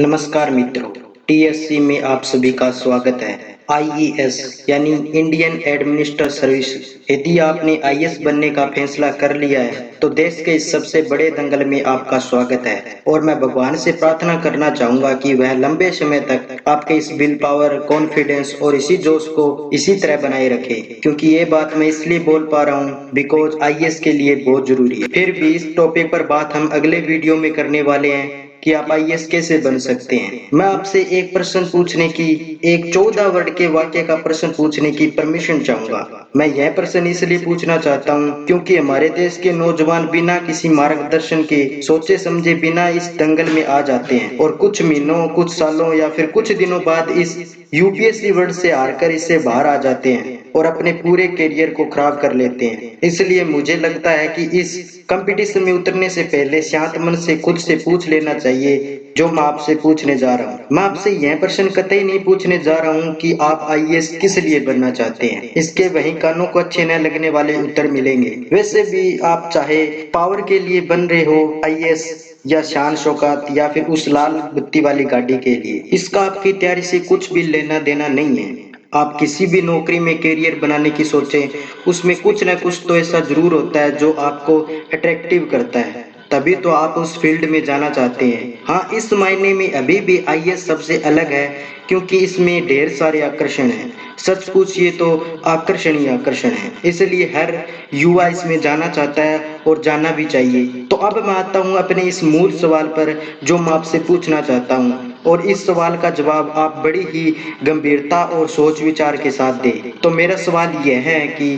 नमस्कार मित्रों, टीएससी में आप सभी का स्वागत है। आईईएस यानी इंडियन एडमिनिस्ट्रेटिव सर्विस। यदि आपने आईएएस बनने का फैसला कर लिया है तो देश के इस सबसे बड़े दंगल में आपका स्वागत है और मैं भगवान से प्रार्थना करना चाहूंगा कि वह लंबे समय तक आपके इस विल पावर, कॉन्फिडेंस और इसी जोश को इसी तरह बनाए रखे। क्योंकि ये बात मैं इसलिए बोल पा रहा हूँ बिकॉज आईएएस के लिए बहुत जरूरी है। फिर भी इस टॉपिक पर बात हम अगले वीडियो में करने वाले हैं कि आप आईएएस कैसे बन सकते हैं। मैं आपसे एक प्रश्न पूछने की, एक 14 वर्ड के वाक्य का प्रश्न पूछने की परमिशन चाहूंगा। मैं यह प्रश्न इसलिए पूछना चाहता हूं क्योंकि हमारे देश के नौजवान बिना किसी मार्गदर्शन के, सोचे समझे बिना इस दंगल में आ जाते हैं और कुछ महीनों, कुछ सालों या फिर कुछ दिनों बाद इस यूपीएससी वर्ड से हारकर इससे बाहर आ जाते हैं और अपने पूरे करियर को खराब कर लेते हैं। इसलिए मुझे लगता है कि इस कंपटीशन में उतरने से पहले शांत मन से खुद से पूछ लेना चाहिए जो मैं आपसे पूछने जा रहा हूँ। मैं आपसे यह प्रश्न कतई नहीं पूछने जा रहा हूँ कि आप आईएएस किस लिए बनना चाहते हैं। इसके वही कानों को अच्छे न लगने वाले उत्तर मिलेंगे। वैसे भी आप चाहे पावर के लिए बन रहे हो आईएएस या शान शौकत या फिर उस लाल बत्ती वाली गाड़ी के लिए, इसका आपकी तैयारी से कुछ भी लेना देना नहीं है। आप किसी भी नौकरी में करियर बनाने की सोचें, उसमें कुछ न कुछ तो ऐसा जरूर होता है जो आपको अट्रैक्टिव करता है, तभी तो आप उस फील्ड में जाना चाहते हैं। हाँ, इस मायने में अभी भी आईएएस सबसे अलग है क्योंकि इसमें ढेर सारे आकर्षण हैं। सच पूछिए तो आकर्षण ही आकर्षण है, इसलिए हर युवा इसमें जाना चाहता है और जाना भी चाहिए। तो अब मैं आता हूँ अपने इस मूल सवाल पर जो मैं आपसे पूछना चाहता हूँ, और इस सवाल का जवाब आप बड़ी ही गंभीरता और सोच विचार के साथ दें। तो मेरा सवाल यह है कि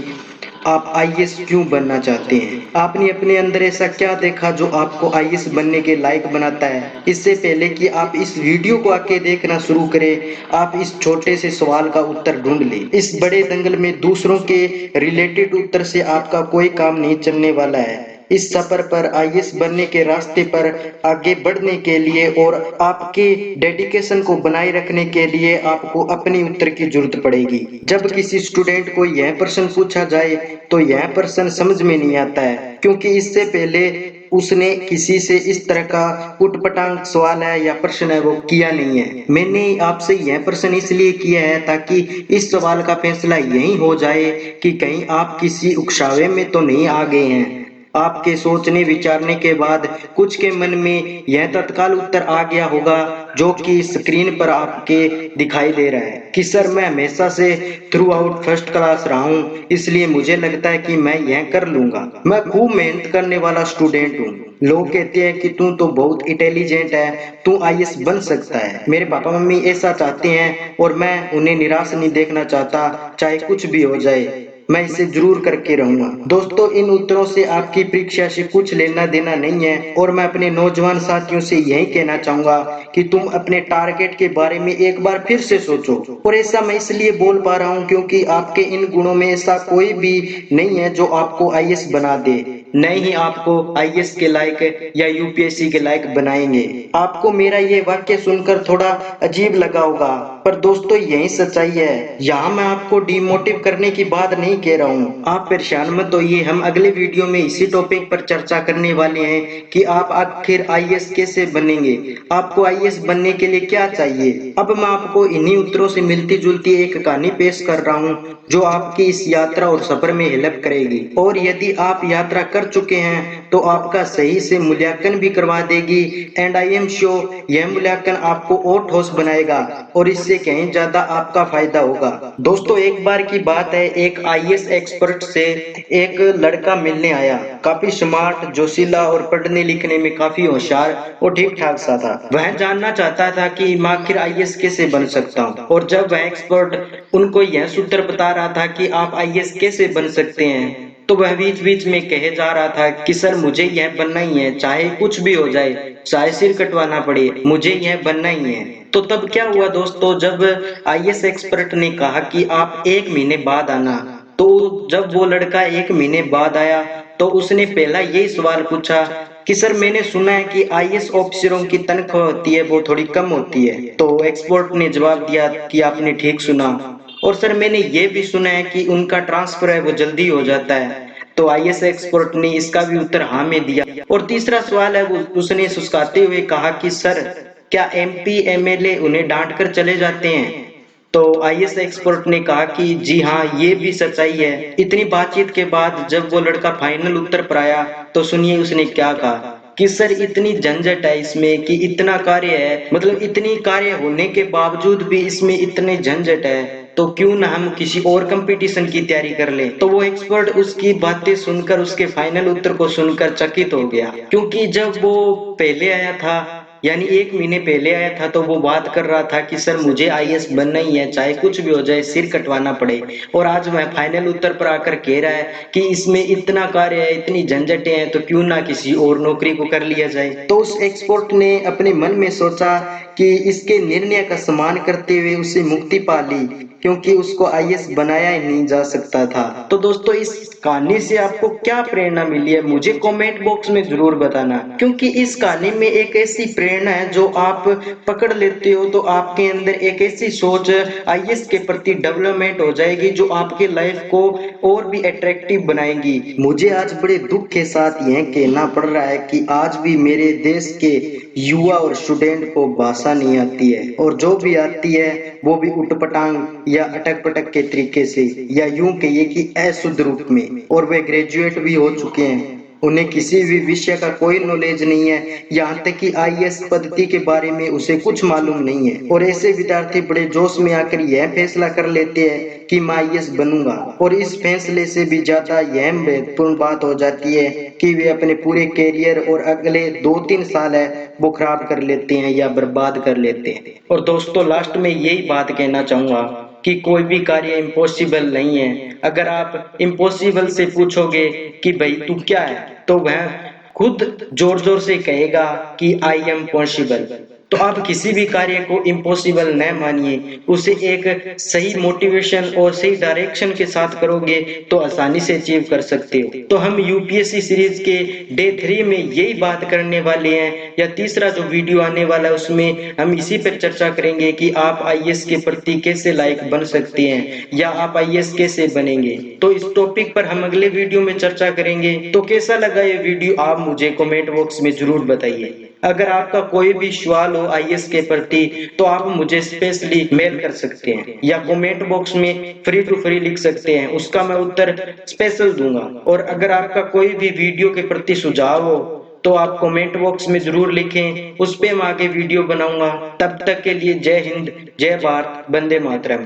आप आईएएस क्यों बनना चाहते हैं? आपने अपने अंदर ऐसा क्या देखा जो आपको आईएएस बनने के लायक बनाता है? इससे पहले कि आप इस वीडियो को आके देखना शुरू करें, आप इस छोटे से सवाल का उत्तर ढूंढ लें। इस बड़े दंगल में दूसरों के रिलेटेड उत्तर से आपका कोई काम नहीं चलने वाला है। इस सफर पर, आईएएस बनने के रास्ते पर आगे बढ़ने के लिए और आपके डेडिकेशन को बनाए रखने के लिए आपको अपने उत्तर की जरूरत पड़ेगी। जब किसी स्टूडेंट को यह प्रश्न पूछा जाए तो यह प्रश्न समझ में नहीं आता है क्योंकि इससे पहले उसने किसी से इस तरह का उटपटांग सवाल है या प्रश्न है वो किया नहीं है। मैंने आपसे यह प्रश्न इसलिए किया है ताकि इस सवाल का फैसला यही हो जाए कि कहीं आप किसी उकसावे में तो नहीं आ गए हैं। आपके सोचने विचारने के बाद कुछ के मन में यह तत्काल उत्तर आ गया होगा जो कि स्क्रीन पर आपके दिखाई दे रहा है कि सर मैं हमेशा से थ्रू आउट फर्स्ट क्लास रहा हूँ, इसलिए मुझे लगता है कि मैं यह कर लूंगा। मैं खूब मेहनत करने वाला स्टूडेंट हूँ। लोग कहते हैं कि तू तो बहुत इंटेलिजेंट है, तू आईएएस बन सकता है। मेरे पापा मम्मी ऐसा चाहते हैं और मैं उन्हें निराश नहीं देखना चाहता, चाहे कुछ भी हो जाए मैं इसे जरूर करके रहूंगा। दोस्तों, इन उत्तरों से आपकी परीक्षा से कुछ लेना देना नहीं है और मैं अपने नौजवान साथियों से यही कहना चाहूंगा कि तुम अपने टारगेट के बारे में एक बार फिर से सोचो। और ऐसा मैं इसलिए बोल पा रहा हूँ क्योंकि आपके इन गुणों में ऐसा कोई भी नहीं है जो आपको आईएएस बना दे, नहीं ही आपको आईएएस के लायक या यूपीएससी के लायक बनाएंगे। आपको मेरा ये वाक्य सुनकर थोड़ा अजीब लगा होगा, पर दोस्तों यही सच्चाई है। यहाँ मैं आपको डिमोटिव करने की बात नहीं कह रहा हूँ, आप परेशान मत होइए। हम अगले वीडियो में इसी टॉपिक पर चर्चा करने वाले हैं कि आप आखिर आईएएस कैसे बनेंगे, आपको आईएएस बनने के लिए क्या चाहिए। अब मैं आपको इन्हीं उत्तरों से मिलती जुलती एक कहानी पेश कर रहा हूँ जो आपकी इस यात्रा और सफर में हेल्प करेगी, और यदि आप यात्रा कर चुके हैं तो आपका सही से मूल्यांकन भी करवा देगी। एंड आई एम श्योर यह मूल्यांकन आपको और ठोस बनाएगा और इससे कहीं ज्यादा आपका फायदा होगा। दोस्तों, एक बार की बात है, एक आईएएस एक्सपर्ट से एक लड़का मिलने आया। काफी स्मार्ट, जोशीला और पढ़ने लिखने में काफी होशियार और ठीक ठाक सा था। वह जानना चाहता था कि मैं आखिर आईएएस कैसे बन सकता हूँ, और जब वह एक्सपर्ट उनको यह सूत्र बता रहा था कि आप आईएएस कैसे बन सकते हैं तो वह बीच बीच में कहे जा रहा था कि सर मुझे यह बनना ही है, चाहे कुछ भी हो जाए, चाहे सिर कटवाना पड़े, मुझे यह बनना ही है। तो तब क्या हुआ दोस्तों, जब आईएएस एक्सपर्ट ने कहा कि आप 1 महीने बाद आना, तो जब वो लड़का 1 महीने बाद आया तो उसने पहला यही सवाल पूछा कि सर मैंने सुना है कि आईएएस ऑफिसरों की तनख्वाह होती है वो थोड़ी कम होती है। तो एक्सपर्ट ने जवाब दिया कि आपने ठीक सुना, और सर मैंने ये भी सुना है कि उनका ट्रांसफर है वो जल्दी हो जाता है। तो आईएएस एक्सपर्ट ने इसका भी उत्तर हाँ में दिया। और तीसरा सवाल है वो उसने सुस्काते हुए कहा कि सर क्या MP MLA उन्हें डांट कर चले जाते हैं? तो आईएएस एक्सपर्ट ने कहा कि जी हाँ, ये भी सच्चाई है। इतनी बातचीत के बाद जब वो लड़का फाइनल उत्तर पर आया तो सुनिए उसने क्या कहा कि सर इतनी झंझट है इसमें कि इतना कार्य है, मतलब इतनी कार्य होने के बावजूद भी इसमें इतने झंझट है, तो क्यों ना हम किसी और कंपटीशन की तैयारी कर ले। तो वो एक्सपर्ट उसकी बातें सुनकर, उसके फाइनल उत्तर को सुनकर चकित हो गया, क्योंकि जब वो पहले आया था, यानी 1 महीने पहले आया था, तो वो बात कर रहा था कि सर मुझे आईएएस बनना ही है, चाहे कुछ भी हो जाए, सिर कटवाना पड़े। और आज वह फाइनल उत्तर पर आकर कह रहा है कि इसमें इतना कार्य है, इतनी झंझटें हैं, तो क्यों ना किसी और नौकरी को कर लिया जाए। तो उस एक्सपर्ट ने अपने मन में सोचा कि इसके निर्णय का सम्मान करते हुए उसे मुक्ति पा ली, क्योंकि उसको आईएएस बनाया ही नहीं जा सकता था। तो दोस्तों, इस कहानी से आपको क्या प्रेरणा मिली है, मुझे कमेंट बॉक्स में जरूर बताना, क्योंकि इस कहानी में एक ऐसी प्रेरणा है जो आप पकड़ लेते हो तो आपके अंदर एक ऐसी सोच आईएएस के प्रति डेवलपमेंट हो जाएगी जो आपके लाइफ को और भी अट्रैक्टिव बनाएगी। मुझे आज बड़े दुख के साथ यह कहना पड़ रहा है कि आज भी मेरे देश के युवा और स्टूडेंट को भाषा नहीं आती है, और जो भी आती है वो भी उटपटांग या अटक पटक के तरीके से, या यूं कहिए कि अशुद्ध रूप में। और वे ग्रेजुएट भी हो चुके हैं, उन्हें किसी भी विषय का कोई नॉलेज नहीं है, यहाँ तक कि आईएएस पद्धति के बारे में उसे कुछ मालूम नहीं है। और ऐसे विद्यार्थी बड़े जोश में आकर यह फैसला कर लेते हैं कि मैं आईएएस बनूंगा, और इस फैसले से भी ज्यादा यह महत्वपूर्ण बात हो जाती है कि वे अपने पूरे कैरियर और अगले 2-3 साल है वो खराब कर लेते हैं या बर्बाद कर लेते हैं। और दोस्तों, लास्ट में यही बात कहना चाहूंगा कि कोई भी कार्य इम्पॉसिबल नहीं है। अगर आप इम्पॉसिबल से पूछोगे कि भाई तू क्या है, तो वह खुद जोर जोर से कहेगा कि आई एम पॉसिबल। तो आप किसी भी कार्य को इम्पॉसिबल न मानिए, उसे एक सही मोटिवेशन और सही डायरेक्शन के साथ करोगे तो आसानी से अचीव कर सकते हो। तो हम यूपीएससी सीरीज के डे 3 में यही बात करने वाले हैं, या तीसरा जो वीडियो आने वाला है उसमें हम इसी पर चर्चा करेंगे कि आप आईएएस के प्रति कैसे लायक बन सकते हैं, या आप आईएएस कैसे बनेंगे। तो इस टॉपिक पर हम अगले वीडियो में चर्चा करेंगे। तो कैसा लगा ये वीडियो आप मुझे कमेंट बॉक्स में जरूर बताइए। अगर आपका कोई भी सवाल हो आईएएस के प्रति तो आप मुझे स्पेशली मेल कर सकते हैं, या कमेंट बॉक्स में फ्री टू फ्री लिख सकते हैं, उसका मैं उत्तर स्पेशल दूंगा। और अगर आपका कोई भी वीडियो के प्रति सुझाव हो तो आप कमेंट बॉक्स में जरूर लिखें, उस पे मैं आगे वीडियो बनाऊंगा। तब तक के लिए जय हिंद, जय भारत, वंदे मातरम।